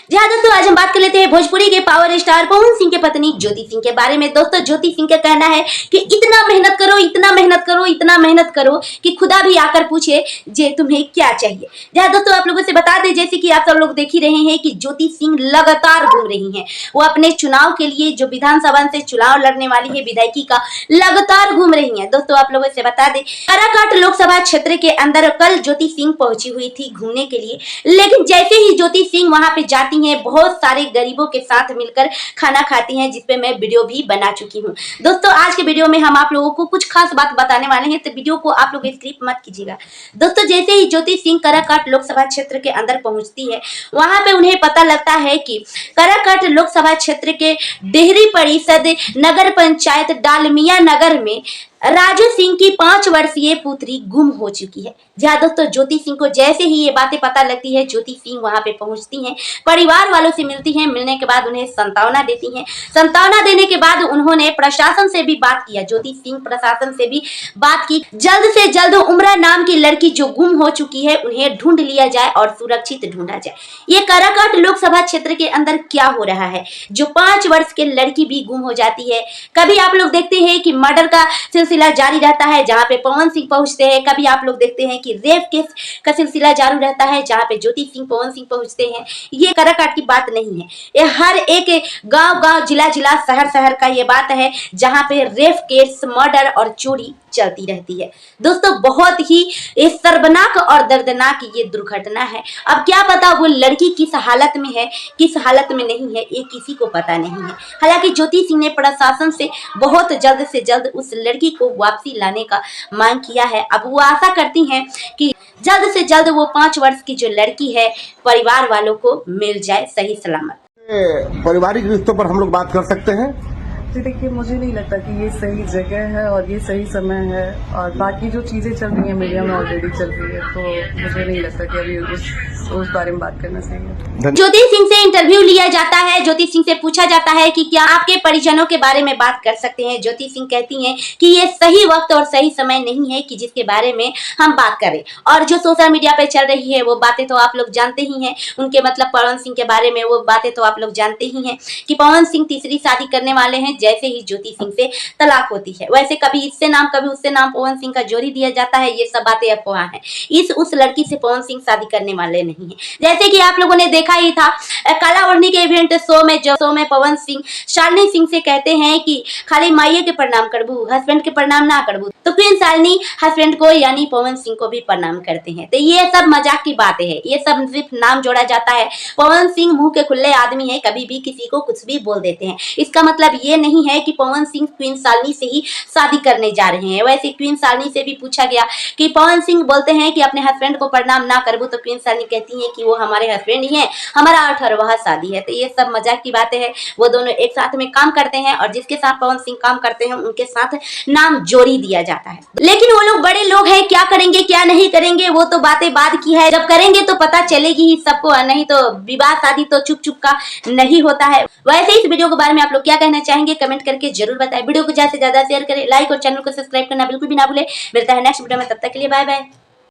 जी हाँ दोस्तों, आज हम बात कर लेते हैं भोजपुरी के पावर स्टार पवन सिंह के पत्नी ज्योति सिंह के बारे में। दोस्तों, ज्योति सिंह का कहना है कि इतना मेहनत करो, इतना मेहनत करो, इतना मेहनत करो कि खुदा भी आकर पूछे जे तुम्हें क्या चाहिए। जी हाँ दोस्तों, आप लोगों से बता दें, जैसे कि आप सब लोग देख ही रहे हैं कि ज्योति सिंह लगातार घूम रही हैं। वो अपने चुनाव के लिए जो विधानसभा से चुनाव लड़ने वाली है विधायकी का, लगातार घूम रही है। दोस्तों, आप लोगों से बता दें, काराकाट लोकसभा क्षेत्र के अंदर कल ज्योति सिंह पहुंची हुई थी घूमने के लिए, लेकिन जैसे ही ज्योति सिंह वहां पे जाती हैं, बहुत सारे गरीबों के साथ मिलकर खाना खाती हैं, जिसपे मैं वीडियो भी बना चुकी हूँ। दोस्तों, आज के वीडियो में हम आप लोगों को कुछ खास बात बताने वाले हैं, तो वीडियो को आप लोग स्किप मत कीजिएगा। दोस्तों, जैसे ही ज्योति सिंह काराकाट लोकसभा क्षेत्र के अंदर पहुंचती है, वहां पे उन्हें पता लगता है कि काराकाट लोकसभा क्षेत्र के डेहरी परिषद नगर पंचायत डालमिया नगर में राजू सिंह की 5 वर्षीय पुत्री गुम हो चुकी है। जहाँ दोस्तों, ज्योति सिंह को जैसे ही ये बातें पता लगती है, ज्योति सिंह वहां पे पहुंचती हैं, परिवार वालों से मिलती हैं। मिलने के बाद उन्हें सांत्वना देती हैं। सांत्वना देने के बाद उन्होंने प्रशासन से भी बात किया। ज्योति सिंह प्रशासन से भी बात की, जल्द से जल्द उम्रा नाम की लड़की जो गुम हो चुकी है उन्हें ढूंढ लिया जाए और सुरक्षित ढूंढा जाए। ये काराकाट लोकसभा क्षेत्र के अंदर क्या हो रहा है, जो 5 वर्ष के लड़की भी गुम हो जाती है। कभी आप लोग देखते हैं कि मर्डर का सिलसिला जारी रहता है, जहां पे पवन सिंह पहुंचते हैं। कभी आप लोग देखते हैं कि रेप केस का सिलसिला जारी रहता है, जहां पे ज्योति सिंह पवन सिंह पहुंचते हैं। ये काराकाट की बात नहीं है, ये हर एक गांव-गांव, जिला-जिला, शहर-शहर का ये बात है, जहां पे रेप केस, मर्डर और चोरी चलती रहती है। दोस्तों, बहुत ही शर्मनाक और दर्दनाक ये दुर्घटना है। अब क्या पता वो लड़की किस हालत में है, किस हालत में नहीं है, ये किसी को पता नहीं है। हालांकि ज्योति सिंह ने प्रशासन से बहुत जल्द से जल्द उस लड़की को वापसी लाने का मांग किया है। अब वो आशा करती हैं कि जल्द से जल्द वो 5 वर्ष की जो लड़की है परिवार वालों को मिल जाए सही सलामत। पारिवारिक रिश्तों पर हम लोग बात कर सकते हैं। जी देखिए, मुझे नहीं लगता कि ये सही जगह है और ये सही समय है, और बाकी जो चीजें चल रही हैं मीडिया में ऑलरेडी चल रही है, तो मुझे नहीं लगता कि अभी उस बारे में बात करना सही है। ज्योति सिंह से इंटरव्यू लिया जाता है। ज्योति सिंह से पूछा जाता है कि क्या आपके परिजनों के बारे में बात कर सकते हैं। ज्योति सिंह कहती हैं कि ये सही वक्त और सही समय नहीं है कि जिसके बारे में हम बात करें, और जो सोशल मीडिया पे चल रही है वो बातें तो आप लोग जानते ही हैं। उनके मतलब पवन सिंह के बारे में वो बातें तो आप लोग जानते ही हैं कि पवन सिंह तीसरी शादी करने वाले हैं। जैसे ही ज्योति सिंह से तलाक होती है, वैसे कभी इससे नाम कभी उससे नाम पवन सिंह का जोड़ी दिया जाता है। ये सब बातें अफवाह हैं। उस लड़की से पवन सिंह शादी करने वाले नहीं है। जैसे कि आप लोगों ने देखा ही था काला ओढ़नी के इवेंट शो में पवन सिंह शालिनी सिंह से कहते हैं कि खाली माइये के प्रणाम करबू, हस्बैंड के प्रणाम ना करबू। तो क्वीन शालिनी हस्बैंड को यानी पवन सिंह को भी प्रणाम करते हैं। तो ये सब मजाक की बातें हैं, ये सब सिर्फ नाम जोड़ा जाता है। पवन सिंह मुंह के खुले आदमी है, कभी भी किसी को कुछ भी बोल देते हैं। इसका मतलब ये नहीं है कि पवन सिंह क्वीन शालिनी से ही शादी करने जा रहे हैं। वैसे क्वीन शालिनी से भी पूछा गया कि पवन सिंह बोलते हैं कि अपने हस्बैंड को प्रणाम ना करबू, तो क्वीन शालिनी कहती हैं कि वो हमारे हस्बैंड ही हैं, हमारा 18वां शादी है। तो ये सब मजाक की बातें हैं। वो दोनों एक साथ में काम करते हैं और जिसके साथ पवन सिंह काम करते हैं उनके साथ नाम जोड़ी दिया जाता है। लेकिन वो लोग बड़े लोग हैं, क्या करेंगे क्या नहीं करेंगे वो तो बातें बाद की है। जब करेंगे तो पता चलेगी ही सबको, नहीं तो विवाह शादी तो चुप चुप का नहीं होता है। वैसे इस वीडियो के बारे में आप लोग क्या कहना चाहेंगे कमेंट करके जरूर बताएं। वीडियो को ज्यादा से ज्यादा शेयर करें, लाइक और चैनल को सब्सक्राइब करना बिल्कुल भी ना भूले। मिलता है नेक्स्ट वीडियो में, तब तक के लिए बाय बाय।